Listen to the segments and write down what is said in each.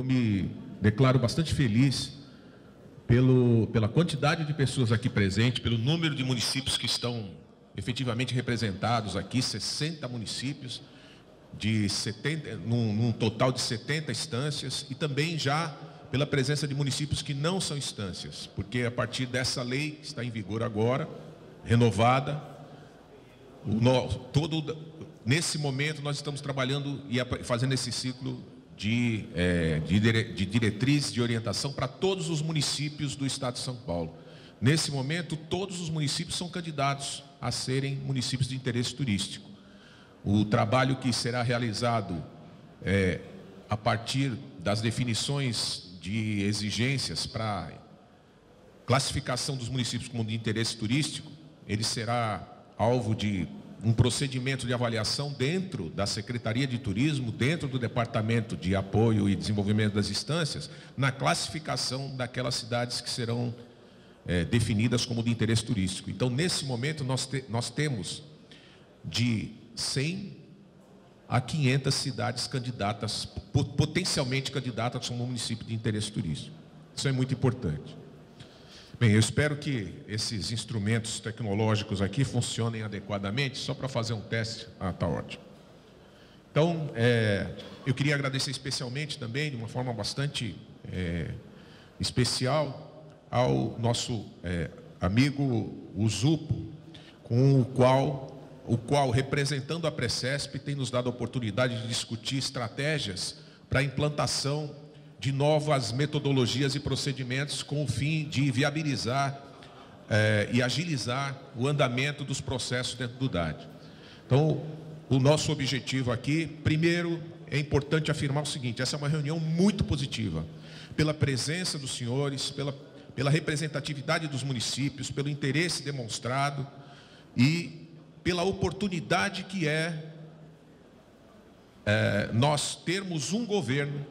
me declaro bastante feliz pela quantidade de pessoas aqui presentes, pelo número de municípios que estão efetivamente representados aqui, 60 municípios, num total de 70 instâncias, e também já pela presença de municípios que não são instâncias, porque a partir dessa lei que está em vigor agora, renovada, nesse momento nós estamos trabalhando e fazendo esse ciclo de diretriz, de orientação para todos os municípios do Estado de São Paulo. Nesse momento, todos os municípios são candidatos a serem municípios de interesse turístico. O trabalho que será realizado a partir das definições de exigências para classificação dos municípios como de interesse turístico, ele será alvo de um procedimento de avaliação dentro da Secretaria de Turismo, dentro do Departamento de Apoio e Desenvolvimento das Instâncias, na classificação daquelas cidades que serão definidas como de interesse turístico. Então, nesse momento, nós temos de 100 a 500 cidades candidatas, potencialmente candidatas como município de interesse turístico. Isso é muito importante. Bem, eu espero que esses instrumentos tecnológicos aqui funcionem adequadamente, só para fazer um teste. Tá ótimo. Então, eu queria agradecer especialmente também, de uma forma bastante especial, ao nosso amigo Uzupo, com o qual, representando a Precesp, tem nos dado a oportunidade de discutir estratégias para a implantação de novas metodologias e procedimentos com o fim de viabilizar e agilizar o andamento dos processos dentro do DAD. Então, o nosso objetivo aqui, primeiro, é importante afirmar o seguinte: essa é uma reunião muito positiva, pela presença dos senhores, pela representatividade dos municípios, pelo interesse demonstrado e pela oportunidade que nós termos um governo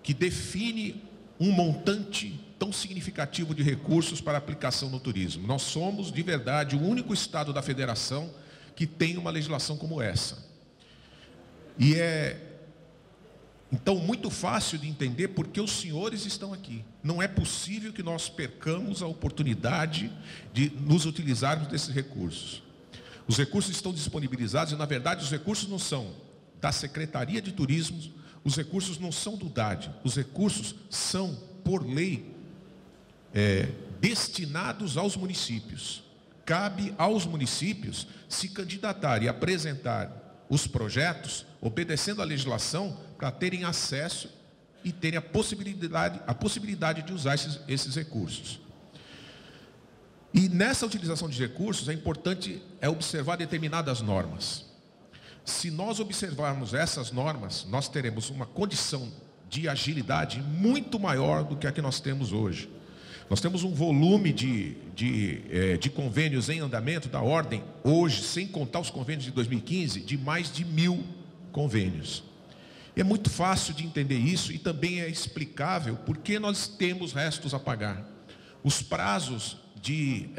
que define um montante tão significativo de recursos para aplicação no turismo. Nós somos, de verdade, o único estado da federação que tem uma legislação como essa. E então, muito fácil de entender porque os senhores estão aqui. Não é possível que nós percamos a oportunidade de nos utilizarmos desses recursos. Os recursos estão disponibilizados e, na verdade, os recursos não são da Secretaria de Turismo, os recursos não são do DAD, os recursos são, por lei, destinados aos municípios. Cabe aos municípios se candidatar e apresentar os projetos, obedecendo à legislação, para terem acesso e terem a possibilidade de usar esses recursos. E nessa utilização de recursos, é importante observar determinadas normas. Se nós observarmos essas normas, nós teremos uma condição de agilidade muito maior do que a que nós temos hoje. Nós temos um volume de convênios em andamento da ordem, hoje, sem contar os convênios de 2015, de mais de 1000 convênios. É muito fácil de entender isso e também é explicável porque nós temos restos a pagar. Os prazos de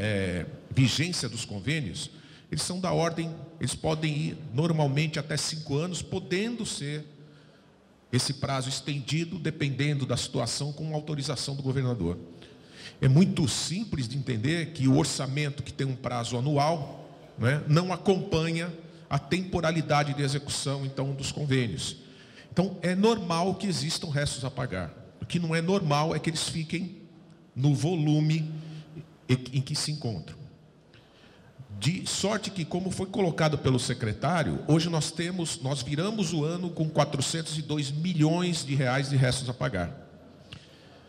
vigência dos convênios, eles são da ordem, eles podem ir normalmente até 5 anos, podendo ser esse prazo estendido, dependendo da situação, com autorização do governador. É muito simples de entender que o orçamento que tem um prazo anual, não acompanha a temporalidade de execução, então, dos convênios. Então, é normal que existam restos a pagar. O que não é normal é que eles fiquem no volume em que se encontram. De sorte que, como foi colocado pelo secretário, hoje nós viramos o ano com 402 milhões de reais de restos a pagar.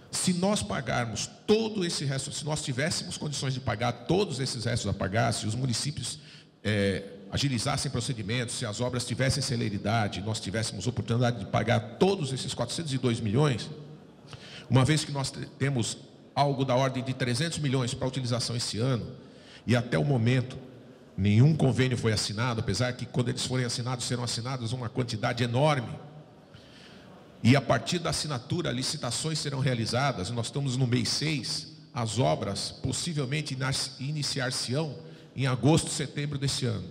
Se nós pagarmos todo esse resto, se nós tivéssemos condições de pagar todos esses restos a pagar, se os municípios agilizassem procedimentos, se as obras tivessem celeridade, nós tivéssemos oportunidade de pagar todos esses 402 milhões, uma vez que nós temos algo da ordem de 300 milhões para utilização esse ano, e até o momento nenhum convênio foi assinado, apesar que quando eles forem assinados, serão assinados uma quantidade enorme, e a partir da assinatura, licitações serão realizadas, nós estamos no mês 6, as obras possivelmente iniciar-se-ão em agosto, setembro desse ano.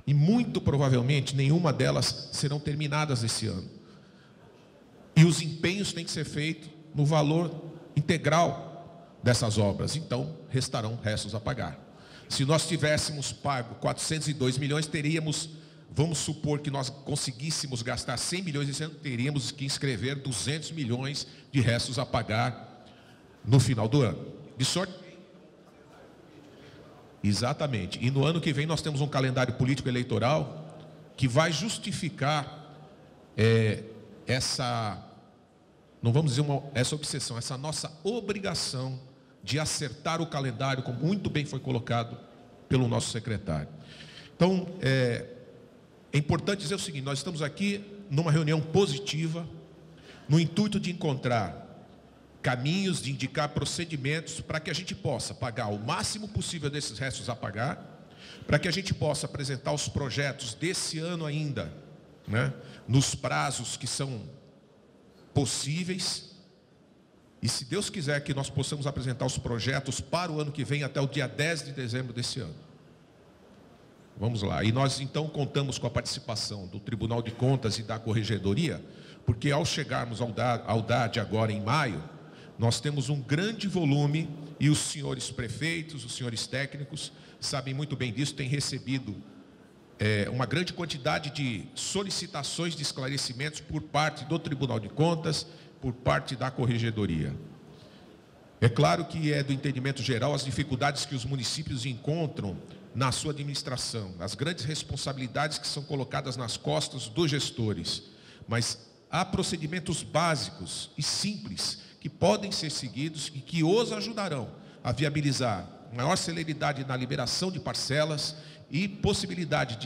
E muito provavelmente nenhuma delas serão terminadas esse ano. E os empenhos têm que ser feitos no valor integral dessas obras. Então, restarão restos a pagar. Se nós tivéssemos pago 402 milhões, teríamos, vamos supor que nós conseguíssemos gastar 100 milhões esse ano, teríamos que inscrever 200 milhões de restos a pagar no final do ano. De sorte... Exatamente. E no ano que vem nós temos um calendário político eleitoral que vai justificar essa, não vamos dizer essa obsessão, essa nossa obrigação de acertar o calendário, como muito bem foi colocado pelo nosso secretário. Então, é importante dizer o seguinte: nós estamos aqui numa reunião positiva, no intuito de encontrar caminhos, de indicar procedimentos para que a gente possa pagar o máximo possível desses restos a pagar, para que a gente possa apresentar os projetos desse ano ainda, né, nos prazos que são possíveis. E se Deus quiser que nós possamos apresentar os projetos para o ano que vem, até o dia 10 de dezembro desse ano. Vamos lá. E nós então contamos com a participação do Tribunal de Contas e da Corregedoria, porque ao chegarmos ao DAD agora em maio, nós temos um grande volume, e os senhores prefeitos, os senhores técnicos, sabem muito bem disso, têm recebido uma grande quantidade de solicitações de esclarecimentos por parte do Tribunal de Contas, por parte da Corregedoria. É claro que é do entendimento geral as dificuldades que os municípios encontram na sua administração, as grandes responsabilidades que são colocadas nas costas dos gestores, mas há procedimentos básicos e simples que podem ser seguidos e que os ajudarão a viabilizar maior celeridade na liberação de parcelas e possibilidade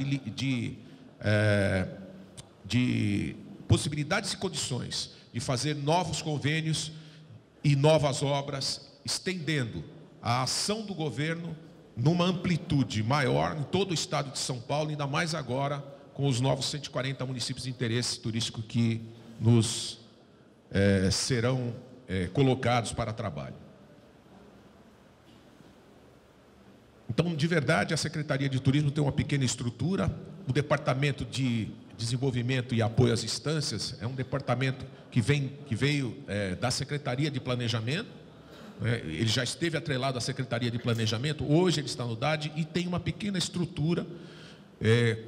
de possibilidades e condições de fazer novos convênios e novas obras, estendendo a ação do governo numa amplitude maior em todo o estado de São Paulo, ainda mais agora com os novos 140 municípios de interesse turístico que nos serão colocados para trabalho. Então, de verdade, a Secretaria de Turismo tem uma pequena estrutura. O Departamento de Desenvolvimento e Apoio às Instâncias é um departamento que veio da Secretaria de Planejamento. Ele já esteve atrelado à Secretaria de Planejamento, hoje ele está no DAD e tem uma pequena estrutura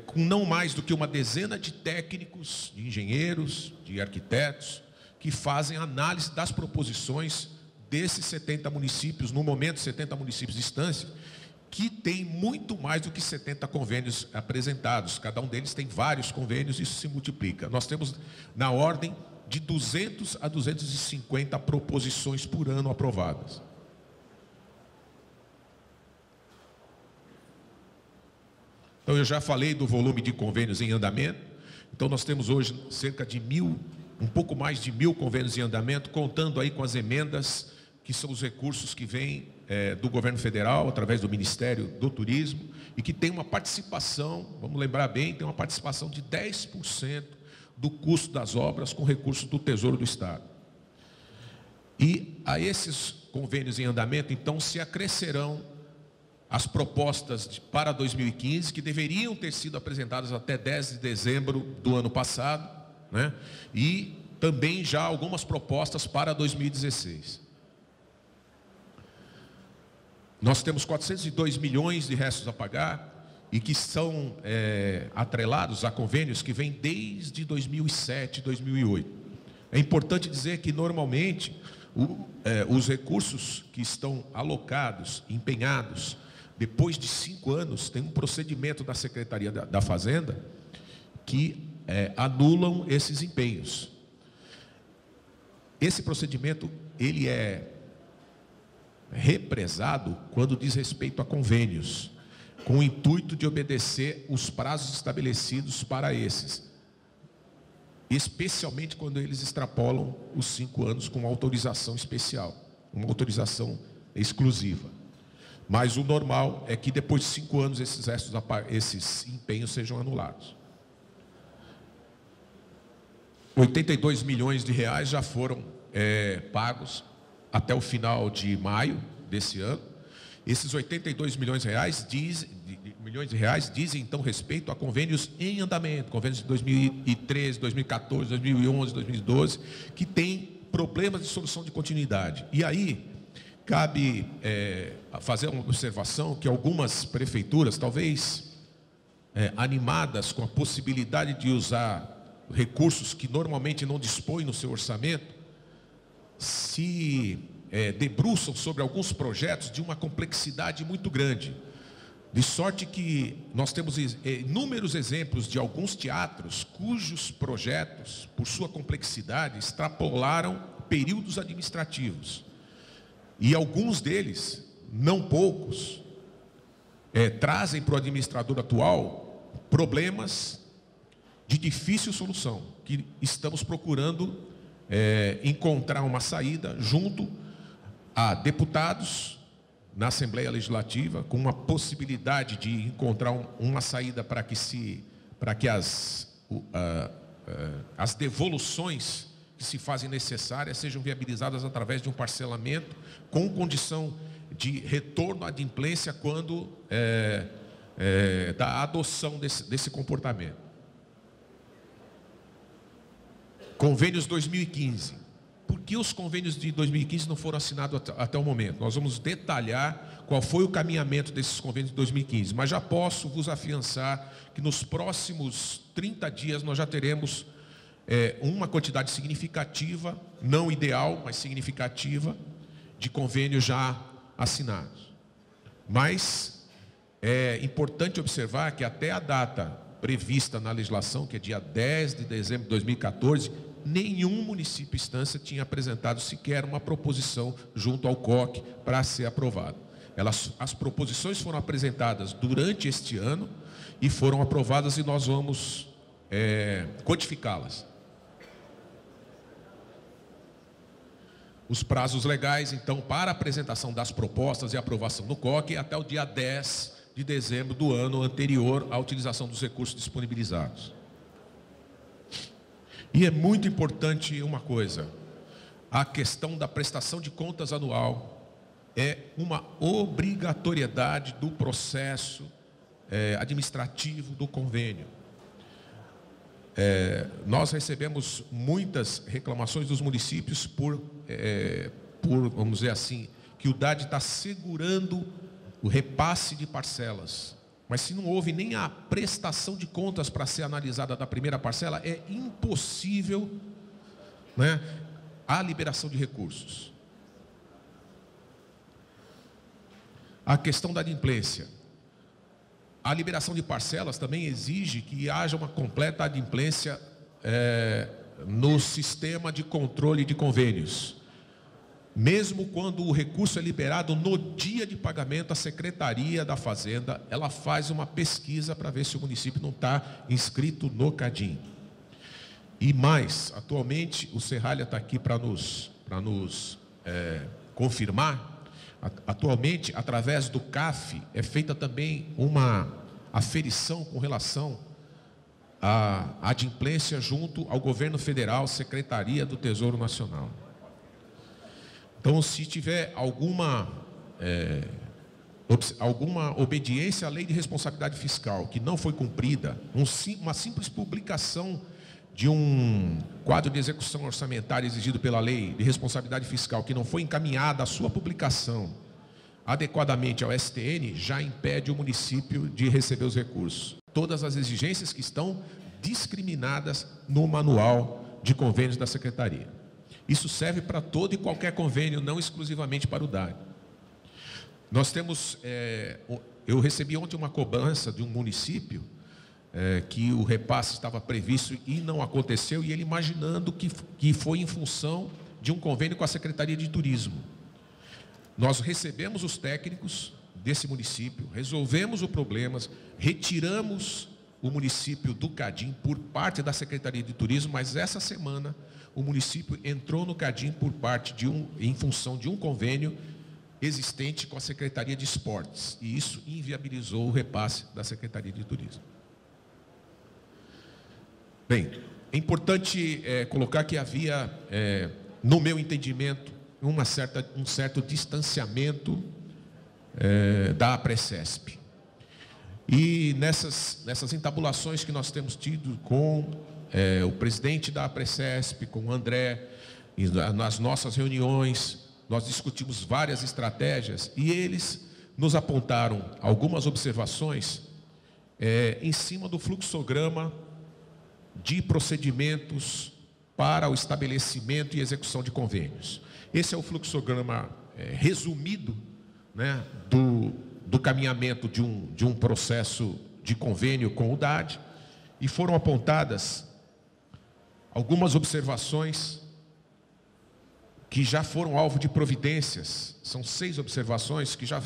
com não mais do que uma dezena de técnicos, de engenheiros, de arquitetos, que fazem análise das proposições desses 70 municípios, no momento 70 municípios de instância, que tem muito mais do que 70 convênios apresentados. Cada um deles tem vários convênios, isso se multiplica. Nós temos na ordem de 200 a 250 proposições por ano aprovadas. Então, eu já falei do volume de convênios em andamento. Então, nós temos hoje cerca de um pouco mais de 1.000 convênios em andamento, contando aí com as emendas, que são os recursos que vêm do governo federal, através do Ministério do Turismo, e que tem uma participação, vamos lembrar bem, tem uma participação de 10% do custo das obras com recursos do Tesouro do Estado. E a esses convênios em andamento, então, se acrescerão as propostas para 2015, que deveriam ter sido apresentadas até 10 de dezembro do ano passado, né? E também já algumas propostas para 2016. Nós temos 402 milhões de restos a pagar e que são atrelados a convênios que vêm desde 2007, 2008. É importante dizer que, normalmente, os recursos que estão alocados, empenhados, depois de 5 anos, tem um procedimento da Secretaria da Fazenda que anulam esses empenhos. Esse procedimento, ele é represado quando diz respeito a convênios, com o intuito de obedecer os prazos estabelecidos para esses, especialmente quando eles extrapolam os 5 anos com autorização especial, uma autorização exclusiva. Mas o normal é que depois de 5 anos esses empenhos sejam anulados. 82 milhões de reais já foram pagos até o final de maio desse ano, Esses 82 milhões de reais dizem, então, respeito a convênios em andamento, convênios de 2013, 2014, 2011, 2012, que têm problemas de solução de continuidade. E aí, cabe fazer uma observação que algumas prefeituras, talvez animadas com a possibilidade de usar recursos que normalmente não dispõem no seu orçamento, se debruçam sobre alguns projetos de uma complexidade muito grande. De sorte que nós temos inúmeros exemplos de alguns teatros cujos projetos, por sua complexidade, extrapolaram períodos administrativos. E alguns deles, não poucos, trazem para o administrador atual problemas de difícil solução, que estamos procurando encontrar uma saída junto a deputados na Assembleia Legislativa, com uma possibilidade de encontrar uma saída para que as devoluções que se fazem necessárias sejam viabilizadas através de um parcelamento com condição de retorno à adimplência quando da adoção desse comportamento. Convênios 2015. Por que os convênios de 2015 não foram assinados até o momento? Nós vamos detalhar qual foi o caminhamento desses convênios de 2015, mas já posso vos afiançar que nos próximos 30 dias nós já teremos uma quantidade significativa, não ideal, mas significativa, de convênios já assinados. Mas é importante observar que até a data prevista na legislação, que é dia 10 de dezembro de 2014, nenhum município instância tinha apresentado sequer uma proposição junto ao COC para ser aprovado. As proposições foram apresentadas durante este ano e foram aprovadas e nós vamos codificá-las. Os prazos legais, então, para apresentação das propostas e aprovação no COC é até o dia 10 de dezembro do ano anterior à utilização dos recursos disponibilizados. E é muito importante uma coisa, a questão da prestação de contas anual é uma obrigatoriedade do processo administrativo do convênio. Nós recebemos muitas reclamações dos municípios por, vamos dizer assim, que o DAD está segurando o repasse de parcelas. Mas se não houve nem a prestação de contas para ser analisada da primeira parcela, é impossível, né, a liberação de recursos. A questão da adimplência. A liberação de parcelas também exige que haja uma completa adimplência no sistema de controle de convênios. Mesmo quando o recurso é liberado no dia de pagamento, a Secretaria da Fazenda, ela faz uma pesquisa para ver se o município não está inscrito no CADIM. E mais, atualmente, o Serralha está aqui para nos confirmar, atualmente, através do CAF, é feita também uma aferição com relação à adimplência junto ao Governo Federal, Secretaria do Tesouro Nacional. Então, se tiver alguma obediência à lei de responsabilidade fiscal que não foi cumprida, uma simples publicação de um quadro de execução orçamentária exigido pela lei de responsabilidade fiscal que não foi encaminhada à sua publicação adequadamente ao STN, já impede o município de receber os recursos. Todas as exigências que estão discriminadas no manual de convênios da Secretaria. Isso serve para todo e qualquer convênio, não exclusivamente para o DAD. Nós temos, eu recebi ontem uma cobrança de um município que o repasse estava previsto e não aconteceu, e ele imaginando que foi em função de um convênio com a Secretaria de Turismo. Nós recebemos os técnicos desse município, resolvemos o problema, retiramos o município do CADIM por parte da Secretaria de Turismo, mas essa semana o município entrou no CADIM por parte em função de um convênio existente com a Secretaria de Esportes, e isso inviabilizou o repasse da Secretaria de Turismo. Bem, é importante colocar que havia, no meu entendimento, um certo distanciamento da APRECESP. E nessas entabulações que nós temos tido com o presidente da APRECESP, com o André, e nas nossas reuniões, nós discutimos várias estratégias e eles nos apontaram algumas observações em cima do fluxograma de procedimentos para o estabelecimento e execução de convênios. Esse é o fluxograma resumido, né, do caminhamento de um processo de convênio com o DAD, e foram apontadas algumas observações que já foram alvo de providências. São 6 observações que já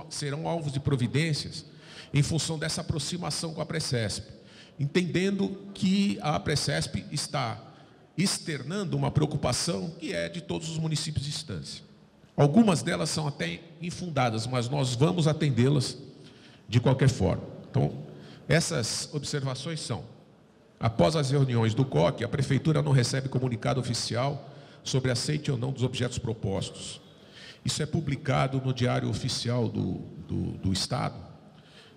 serão alvos de providências em função dessa aproximação com a APRECESP, entendendo que a APRECESP está externando uma preocupação que é de todos os municípios de Estância. Algumas delas são até infundadas, mas nós vamos atendê-las de qualquer forma. Então, essas observações são: após as reuniões do COC, a Prefeitura não recebe comunicado oficial sobre aceite ou não dos objetos propostos. Isso é publicado no Diário Oficial do Estado,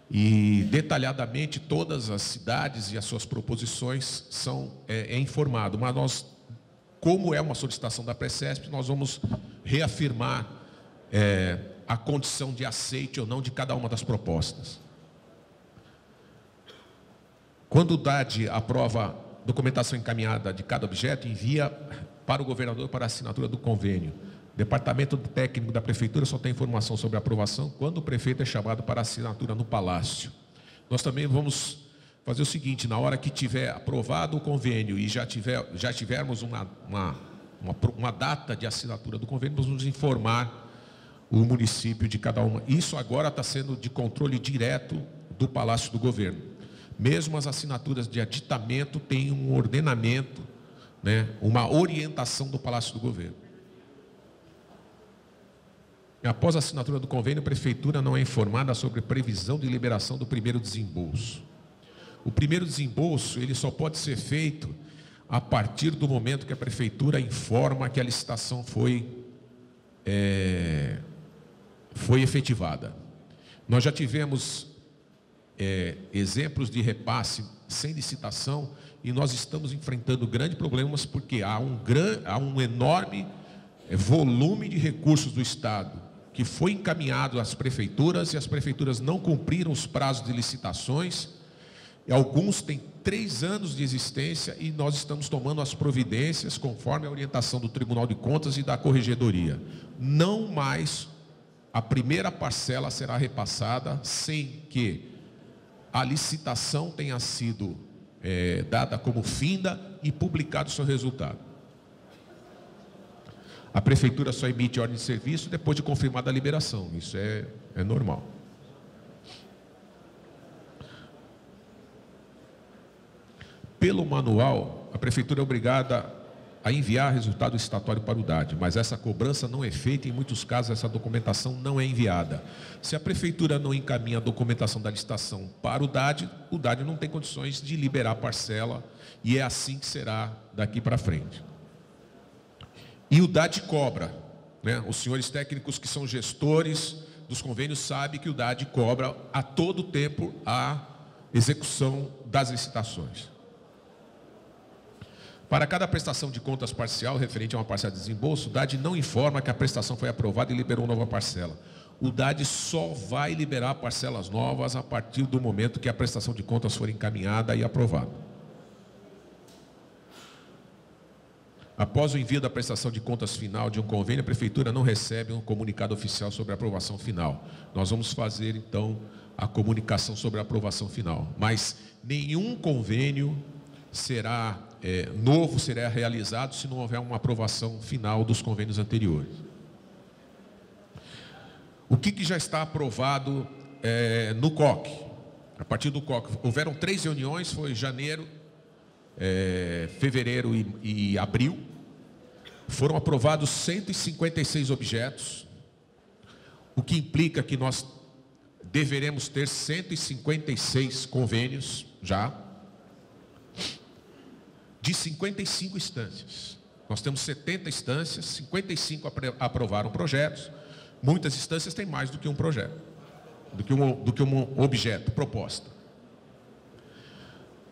e detalhadamente todas as cidades e as suas proposições são informado. Mas nós, como é uma solicitação da APRECESP, nós vamos reafirmar a condição de aceite ou não de cada uma das propostas. Quando o DAD aprova documentação encaminhada de cada objeto, envia para o governador para a assinatura do convênio. O departamento técnico da Prefeitura só tem informação sobre a aprovação quando o prefeito é chamado para a assinatura no Palácio. Nós também vamos fazer o seguinte: na hora que tiver aprovado o convênio e já tivermos uma data de assinatura do convênio, nós vamos informar o município de cada uma. Isso agora está sendo de controle direto do Palácio do Governo. Mesmo as assinaturas de aditamento têm um ordenamento, né, uma orientação do Palácio do Governo. Após a assinatura do convênio, a Prefeitura não é informada sobre previsão de liberação do primeiro desembolso. O primeiro desembolso, ele só pode ser feito a partir do momento que a Prefeitura informa que a licitação foi efetivada. Nós já tivemos exemplos de repasse sem licitação e nós estamos enfrentando grandes problemas porque há um enorme volume de recursos do Estado que foi encaminhado às prefeituras e as prefeituras não cumpriram os prazos de licitações. E alguns têm 3 anos de existência e nós estamos tomando as providências conforme a orientação do Tribunal de Contas e da Corregedoria. Não mais a primeira parcela será repassada sem que a licitação tenha sido dada como finda e publicado o seu resultado. A Prefeitura só emite ordem de serviço depois de confirmada a liberação. Isso é normal. Pelo manual, a Prefeitura é obrigada a enviar resultado licitatório para o DAD, mas essa cobrança não é feita e, em muitos casos, essa documentação não é enviada. Se a Prefeitura não encaminha a documentação da licitação para o DAD não tem condições de liberar a parcela, e é assim que será daqui para frente. E o DAD cobra, né? Os senhores técnicos que são gestores dos convênios sabem que o DAD cobra a todo tempo a execução das licitações. Para cada prestação de contas parcial referente a uma parcela de desembolso, o DAD não informa que a prestação foi aprovada e liberou nova parcela. O DAD só vai liberar parcelas novas a partir do momento que a prestação de contas for encaminhada e aprovada. Após o envio da prestação de contas final de um convênio, a Prefeitura não recebe um comunicado oficial sobre a aprovação final. Nós vamos fazer, então, a comunicação sobre a aprovação final. Mas nenhum convênio novo será realizado se não houver uma aprovação final dos convênios anteriores. O que já está aprovado no COC? A partir do COC, houveram 3 reuniões, foi janeiro, fevereiro e abril. Foram aprovados 156 objetos, o que implica que nós deveremos ter 156 convênios já, de 55 instâncias. Nós temos 70 instâncias, 55 aprovaram projetos, Muitas instâncias têm mais do que um projeto, do que um objeto, proposta.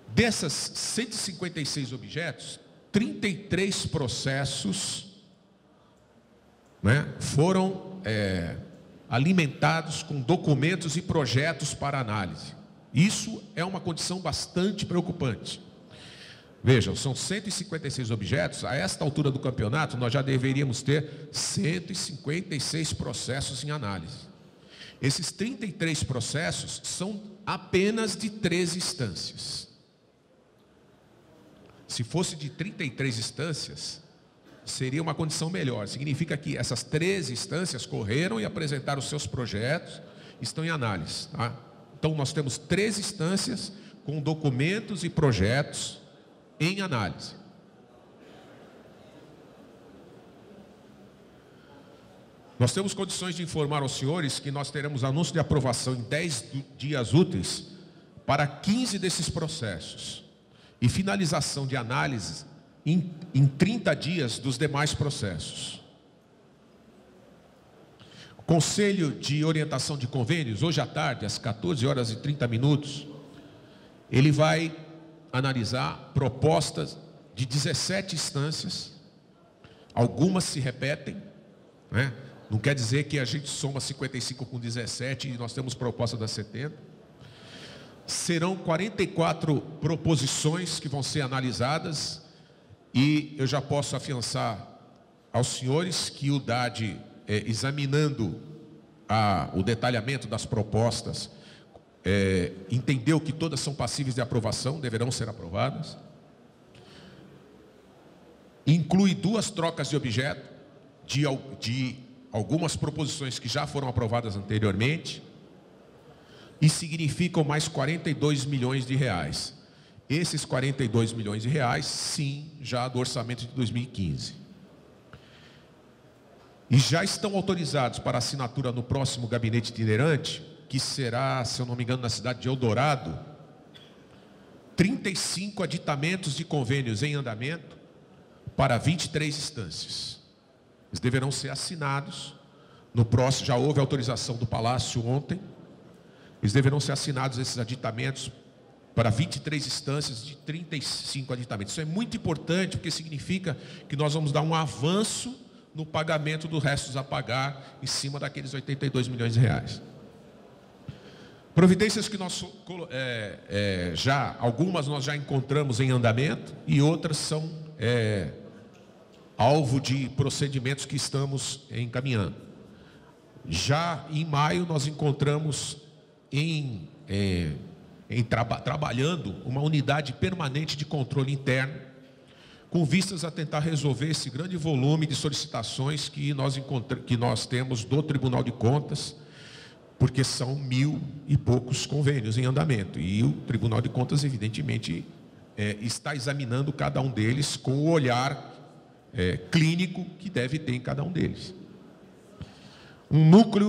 Dessas 156 objetos, 33 processos, né, foram alimentados com documentos e projetos para análise. Isso é uma condição bastante preocupante. Vejam, são 156 objetos. A esta altura do campeonato, nós já deveríamos ter 156 processos em análise. Esses 33 processos são apenas de 3 instâncias. Se fosse de 33 instâncias, seria uma condição melhor. Significa que essas 3 instâncias correram e apresentaram os seus projetos, estão em análise. Tá? Então, nós temos 3 instâncias com documentos e projetos em análise. Nós temos condições de informar aos senhores que nós teremos anúncio de aprovação em 10 dias úteis para 15 desses processos e finalização de análise em 30 dias dos demais processos. O Conselho de Orientação de Convênios, hoje à tarde, às 14h30, ele vai analisar propostas de 17 instâncias. Algumas se repetem, né? Não quer dizer que a gente soma 55 com 17 e nós temos proposta das 70. Serão 44 proposições que vão ser analisadas. E eu já posso afiançar aos senhores que o DAD, examinando o detalhamento das propostas, entendeu que todas são passíveis de aprovação, deverão ser aprovadas. Inclui 2 trocas de objeto de algumas proposições que já foram aprovadas anteriormente e significam mais 42 milhões de reais. Esses 42 milhões de reais, sim, já do orçamento de 2015. E já estão autorizados para assinatura no próximo gabinete itinerante, que será, se eu não me engano, na cidade de Eldorado, 35 aditamentos de convênios em andamento para 23 instâncias. Eles deverão ser assinados no próximo, já houve autorização do Palácio ontem, eles deverão ser assinados esses aditamentos para 23 instâncias de 35 aditamentos. Isso é muito importante, porque significa que nós vamos dar um avanço no pagamento dos restos a pagar em cima daqueles 82 milhões de reais. Providências que nós, algumas nós já encontramos em andamento e outras são alvo de procedimentos que estamos encaminhando. Já em maio nós encontramos trabalhando uma unidade permanente de controle interno, com vistas a tentar resolver esse grande volume de solicitações que nós temos do Tribunal de Contas, porque são 1000 e poucos convênios em andamento, e o Tribunal de Contas, evidentemente, está examinando cada um deles com o olhar clínico que deve ter em cada um deles.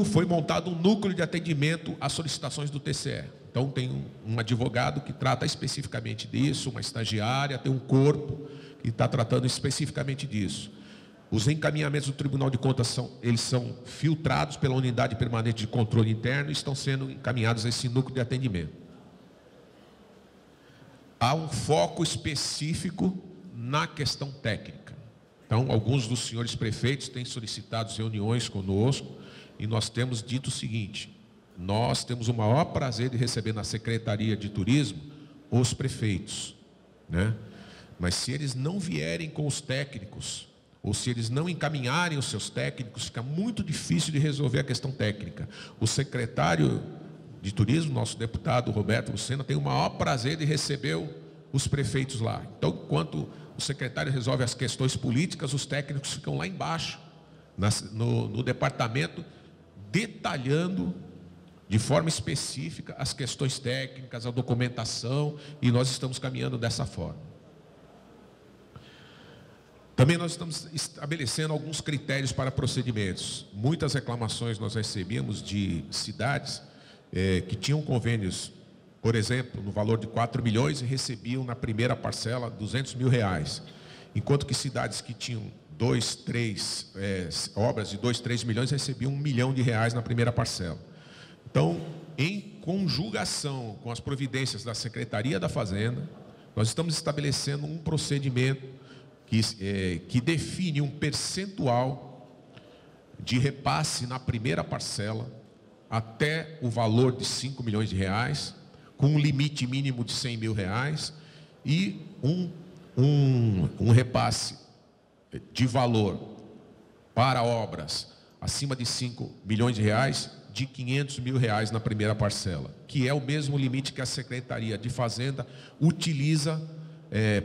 Foi montado um núcleo de atendimento às solicitações do TCE. Então, tem um advogado que trata especificamente disso, uma estagiária, tem um corpo que está tratando especificamente disso. Os encaminhamentos do Tribunal de Contas eles são filtrados pela Unidade Permanente de Controle Interno e estão sendo encaminhados a esse núcleo de atendimento. Há um foco específico na questão técnica. Então, alguns dos senhores prefeitos têm solicitado reuniões conosco e nós temos dito o seguinte: nós temos o maior prazer de receber na Secretaria de Turismo os prefeitos, né? Mas se eles não vierem com os técnicos, ou se eles não encaminharem os seus técnicos, fica muito difícil de resolver a questão técnica. O secretário de Turismo, nosso deputado Roberto Lucena, tem o maior prazer de receber os prefeitos lá. Então, enquanto o secretário resolve as questões políticas, os técnicos ficam lá embaixo, no departamento, detalhando de forma específica as questões técnicas, a documentação, e nós estamos caminhando dessa forma. Também nós estamos estabelecendo alguns critérios para procedimentos. Muitas reclamações nós recebíamos de cidades que tinham convênios, por exemplo, no valor de 4 milhões e recebiam na primeira parcela 200 mil reais. Enquanto que cidades que tinham obras de 2, 3 milhões recebiam R$1 milhão na primeira parcela. Então, em conjugação com as providências da Secretaria da Fazenda, nós estamos estabelecendo um procedimento que define um percentual de repasse na primeira parcela até o valor de R$5 milhões, com um limite mínimo de R$100 mil e um repasse de valor para obras acima de R$5 milhões de R$500 mil na primeira parcela, que é o mesmo limite que a Secretaria de Fazenda utiliza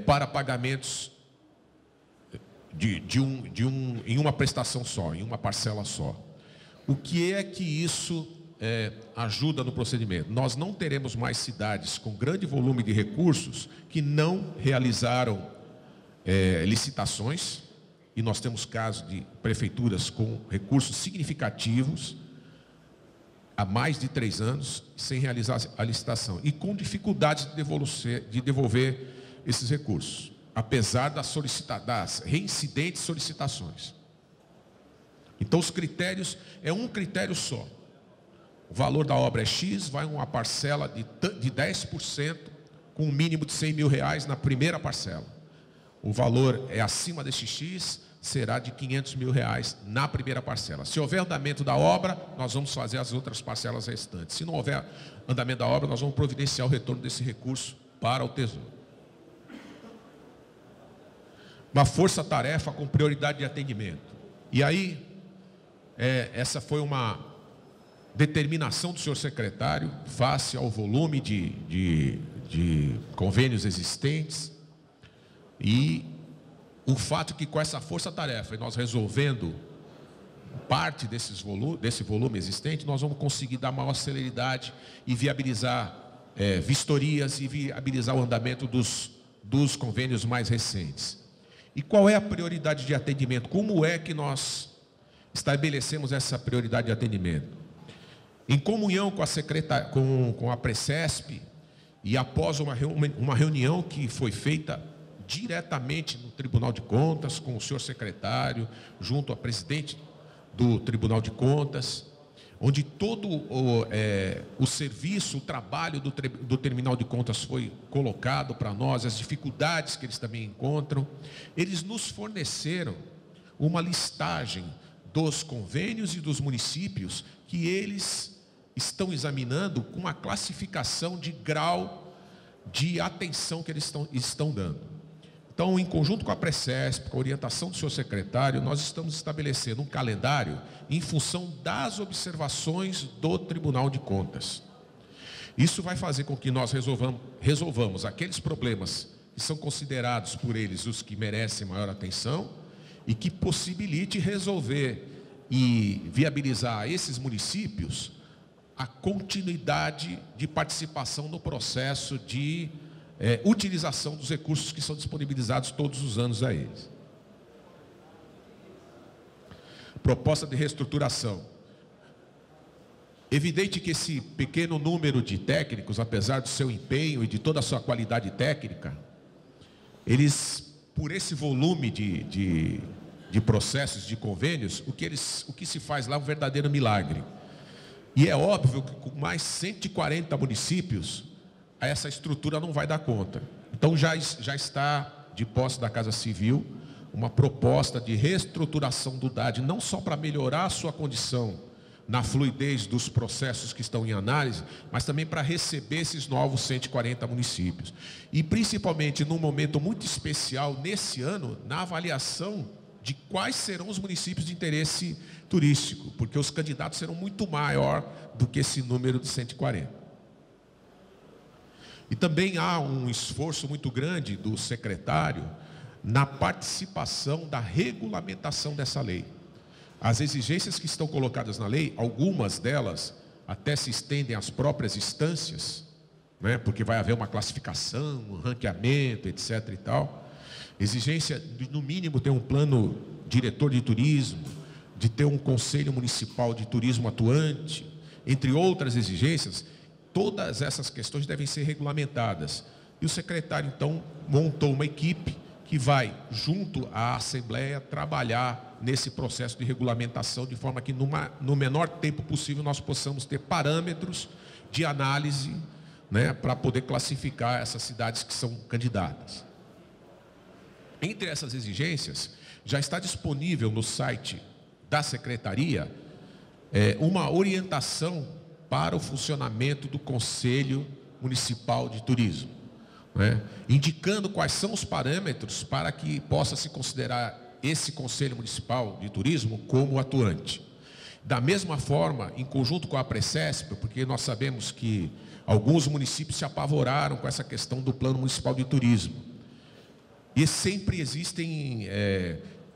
para pagamentos em uma prestação só, em uma parcela só. O que é que isso ajuda no procedimento? Nós não teremos mais cidades com grande volume de recursos que não realizaram licitações, e nós temos casos de prefeituras com recursos significativos há mais de 3 anos sem realizar a licitação e com dificuldades de devolver esses recursos, apesar das reincidentes solicitações. Então os critérios, é um critério só. O valor da obra é X, vai uma parcela de 10% com um mínimo de R$100 mil na primeira parcela. O valor é acima desse X, será de R$500 mil na primeira parcela. Se houver andamento da obra, nós vamos fazer as outras parcelas restantes. Se não houver andamento da obra, nós vamos providenciar o retorno desse recurso para o Tesouro. Uma força-tarefa com prioridade de atendimento. E aí, essa foi uma determinação do senhor secretário, face ao volume de convênios existentes, e o fato que com essa força-tarefa, nós resolvendo parte desse volume existente, nós vamos conseguir dar maior celeridade e viabilizar vistorias e viabilizar o andamento dos convênios mais recentes. E qual é a prioridade de atendimento? Como é que nós estabelecemos essa prioridade de atendimento? Em comunhão com a Precesp, e após uma reunião que foi feita diretamente no Tribunal de Contas, com o senhor secretário, junto ao presidente do Tribunal de Contas, onde todo o serviço, o trabalho do Tribunal de Contas foi colocado para nós, as dificuldades que eles também encontram. Eles nos forneceram uma listagem dos convênios e dos municípios que eles estão examinando com a classificação de grau de atenção que eles estão dando. Então, em conjunto com a Precesp, com a orientação do senhor secretário, nós estamos estabelecendo um calendário em função das observações do Tribunal de Contas. Isso vai fazer com que nós resolvamos aqueles problemas que são considerados por eles os que merecem maior atenção e que possibilite resolver e viabilizar a esses municípios a continuidade de participação no processo de utilização dos recursos que são disponibilizados todos os anos a eles. Proposta de reestruturação. Evidente que esse pequeno número de técnicos, apesar do seu empenho e de toda a sua qualidade técnica, eles, por esse volume de processos, de convênios, o que se faz lá é um verdadeiro milagre. E é óbvio que com mais 140 municípios, essa estrutura não vai dar conta. Então já está de posse da Casa Civil uma proposta de reestruturação do DAD, não só para melhorar a sua condição na fluidez dos processos que estão em análise, mas também para receber esses novos 140 municípios. E principalmente num momento muito especial nesse ano, na avaliação de quais serão os municípios de interesse turístico, porque os candidatos serão muito maior do que esse número de 140. E também há um esforço muito grande do secretário na participação da regulamentação dessa lei. As exigências que estão colocadas na lei, algumas delas até se estendem às próprias instâncias, né, porque vai haver uma classificação, um ranqueamento, etc. e tal. Exigência de, no mínimo, ter um plano diretor de turismo, de ter um conselho municipal de turismo atuante, entre outras exigências. Todas essas questões devem ser regulamentadas. E o secretário, então, montou uma equipe que vai, junto à Assembleia, trabalhar nesse processo de regulamentação, de forma que no menor tempo possível nós possamos ter parâmetros de análise, né, para poder classificar essas cidades que são candidatas. Entre essas exigências, já está disponível no site da Secretaria uma orientação para o funcionamento do Conselho Municipal de Turismo, né, indicando quais são os parâmetros para que possa se considerar esse Conselho Municipal de Turismo como atuante. Da mesma forma, em conjunto com a Precesp, porque nós sabemos que alguns municípios se apavoraram com essa questão do Plano Municipal de Turismo. E sempre existem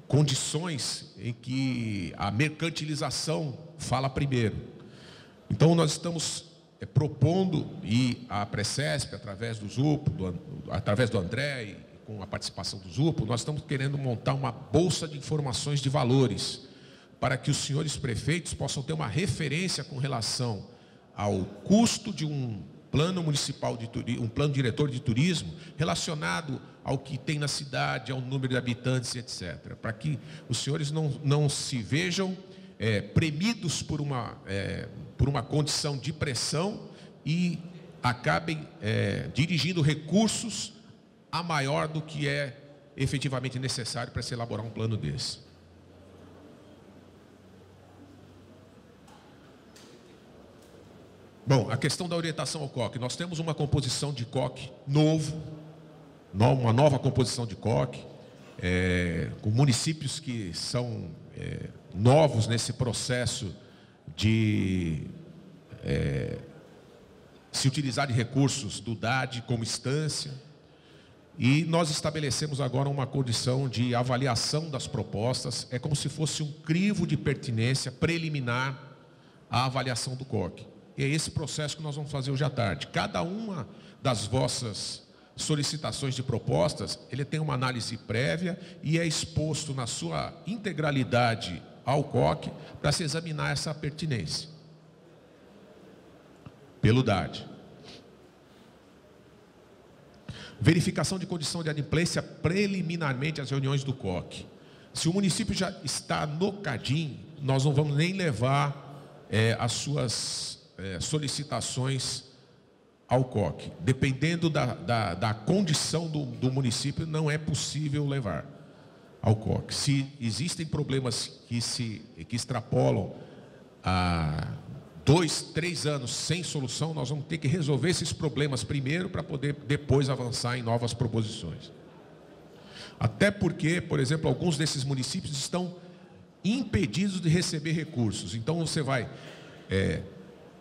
condições em que a mercantilização fala primeiro. Então, nós estamos propondo, e a Precesp, através do ZUPO, através do André, e com a participação do ZUPO, nós estamos querendo montar uma bolsa de informações de valores, para que os senhores prefeitos possam ter uma referência com relação ao custo de um plano municipal de turismo, um plano diretor de turismo, relacionado ao que tem na cidade, ao número de habitantes, etc. Para que os senhores não se vejam premidos por uma condição de pressão e acabem dirigindo recursos a maior do que é efetivamente necessário para se elaborar um plano desse. Bom, a questão da orientação ao COC. Nós temos uma composição de COC uma nova composição de COC, com municípios que são novos nesse processo de se utilizar de recursos do DAD como instância. E nós estabelecemos agora uma condição de avaliação das propostas, é como se fosse um crivo de pertinência preliminar à avaliação do COC. E é esse processo que nós vamos fazer hoje à tarde. Cada uma das vossas solicitações de propostas, ele tem uma análise prévia e é exposto na sua integralidade ao COC para se examinar essa pertinência pelo DAD. Verificação de condição de adimplência preliminarmente às reuniões do COC. Se o município já está no CADIM, nós não vamos nem levar as suas solicitações ao COC. Dependendo da condição do município, não é possível levar ao COC. Se existem problemas que extrapolam a 2, 3 anos sem solução, nós vamos ter que resolver esses problemas primeiro para poder depois avançar em novas proposições. Até porque, por exemplo, alguns desses municípios estão impedidos de receber recursos. Então você vai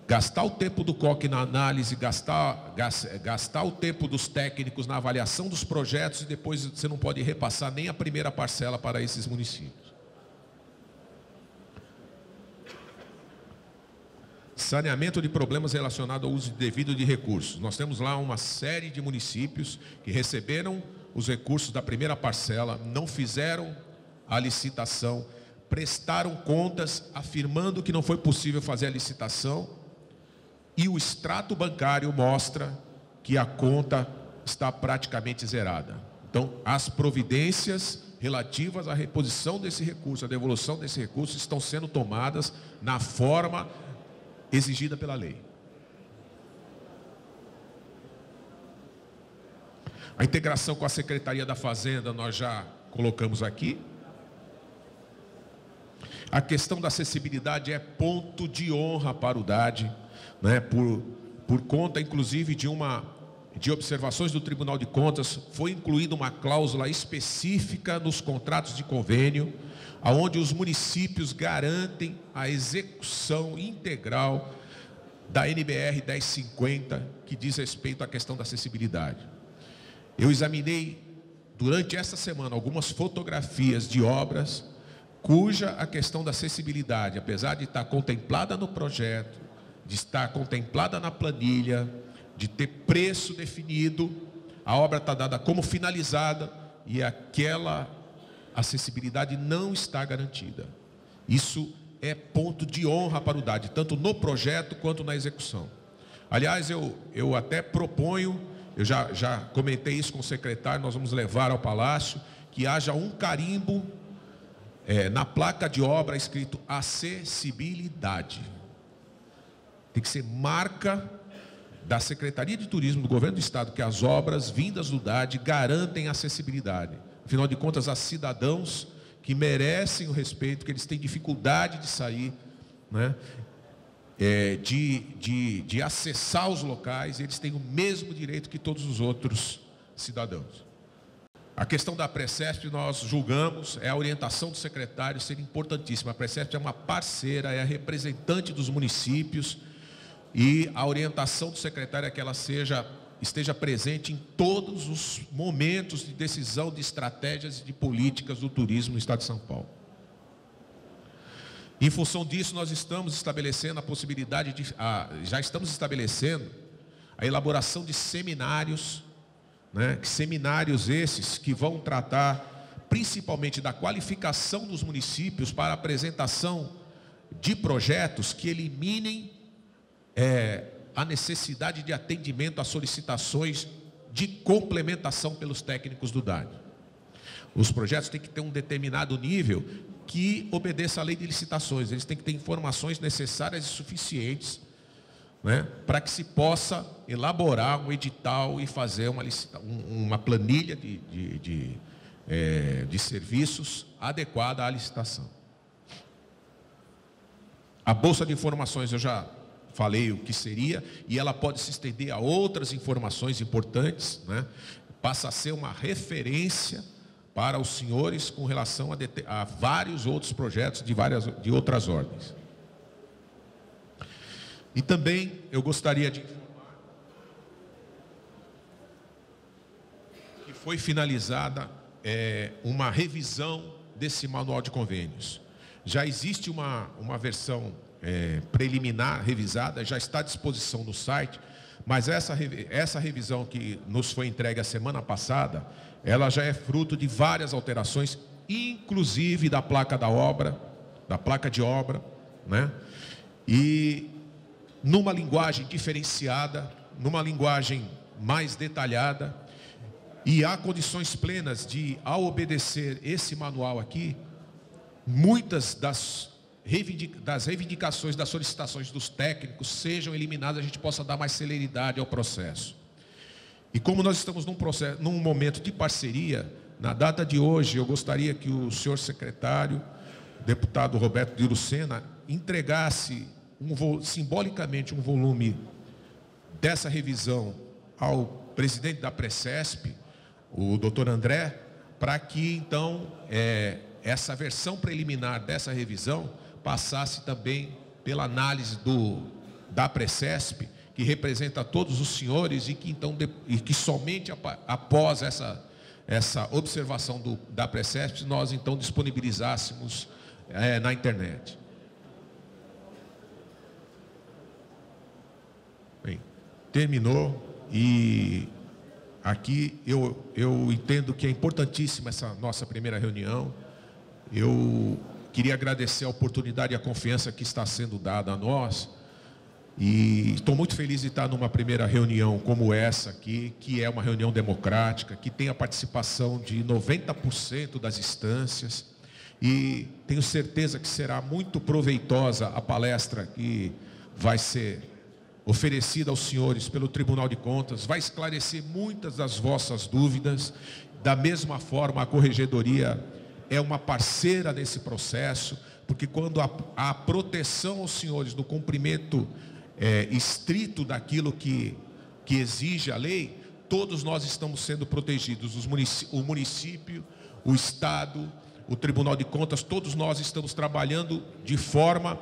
gastar o tempo do COC na análise, gastar o tempo dos técnicos na avaliação dos projetos e depois você não pode repassar nem a primeira parcela para esses municípios. Saneamento de problemas relacionados ao uso indevido de recursos. Nós temos lá uma série de municípios que receberam os recursos da primeira parcela, não fizeram a licitação, prestaram contas afirmando que não foi possível fazer a licitação e o extrato bancário mostra que a conta está praticamente zerada. Então, as providências relativas à reposição desse recurso, à devolução desse recurso, estão sendo tomadas na forma exigida pela lei. A integração com a Secretaria da Fazenda nós já colocamos aqui. A questão da acessibilidade é ponto de honra para o DAD, né? Por conta, inclusive, de observações do Tribunal de Contas, foi incluída uma cláusula específica nos contratos de convênio, onde os municípios garantem a execução integral da NBR 1050, que diz respeito à questão da acessibilidade. Eu examinei, durante esta semana, algumas fotografias de obras, cuja a questão da acessibilidade, apesar de estar contemplada no projeto, de estar contemplada na planilha, de ter preço definido, a obra está dada como finalizada e aquela acessibilidade não está garantida. Isso é ponto de honra para o DAD, tanto no projeto quanto na execução. Aliás, eu até proponho eu já comentei isso com o secretário, nós vamos levar ao Palácio, que haja um carimbo na placa de obra escrito acessibilidade. Tem que ser marca da Secretaria de Turismo do Governo do Estado que as obras vindas do DAD garantem acessibilidade. Afinal de contas, há cidadãos que merecem o respeito, que eles têm dificuldade de sair, né, de acessar os locais, eles têm o mesmo direito que todos os outros cidadãos. A questão da Precesp, nós julgamos, a orientação do secretário ser importantíssima. A Precesp é uma parceira, é a representante dos municípios, e a orientação do secretário é que ela esteja presente em todos os momentos de decisão de estratégias e de políticas do turismo no Estado de São Paulo. Em função disso, nós estamos estabelecendo a possibilidade já estamos estabelecendo a elaboração de seminários, né, seminários esses que vão tratar principalmente da qualificação dos municípios para a apresentação de projetos que eliminem a necessidade de atendimento a solicitações de complementação pelos técnicos do DAD. Os projetos têm que ter um determinado nível que obedeça à lei de licitações. Eles têm que ter informações necessárias e suficientes, né, para que se possa elaborar um edital e fazer uma planilha de serviços adequada à licitação. A Bolsa de Informações eu já falei o que seria, e ela pode se estender a outras informações importantes, né? Passa a ser uma referência para os senhores com relação a vários outros projetos de outras ordens. E também eu gostaria de informar que foi finalizada uma revisão desse manual de convênios. Já existe uma versão preliminar, revisada, já está à disposição no site, mas essa revisão que nos foi entregue a semana passada, ela já é fruto de várias alterações, inclusive da placa de obra, né? E numa linguagem diferenciada, numa linguagem mais detalhada, e há condições plenas de, ao obedecer esse manual aqui, muitas das reivindicações, das solicitações dos técnicos sejam eliminadas, a gente possa dar mais celeridade ao processo. E como nós estamos num momento de parceria, na data de hoje, eu gostaria que o senhor secretário, deputado Roberto de Lucena, entregasse simbolicamente um volume dessa revisão ao presidente da Precesp, o doutor André, para que então essa versão preliminar dessa revisão passasse também pela análise da Precesp, que representa todos os senhores, e que somente após essa observação da Precesp nós então disponibilizássemos na internet. Bem, terminou, e aqui eu entendo que é importantíssima essa nossa primeira reunião. Eu queria agradecer a oportunidade e a confiança que está sendo dada a nós, e estou muito feliz de estar numa primeira reunião como essa aqui, que é uma reunião democrática, que tem a participação de 90% das instâncias, e tenho certeza que será muito proveitosa a palestra que vai ser oferecida aos senhores pelo Tribunal de Contas, vai esclarecer muitas das vossas dúvidas. Da mesma forma, a Corregedoria é uma parceira nesse processo, porque quando há proteção aos senhores do cumprimento estrito daquilo que exige a lei, todos nós estamos sendo protegidos, o município, o Estado, o Tribunal de Contas, todos nós estamos trabalhando de forma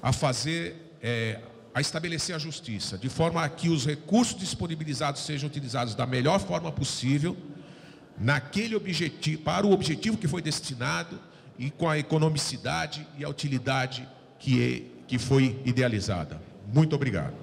a estabelecer a justiça, de forma a que os recursos disponibilizados sejam utilizados da melhor forma possível, naquele objetivo, para o objetivo que foi destinado, e com a economicidade e a utilidade que foi idealizada. Muito obrigado.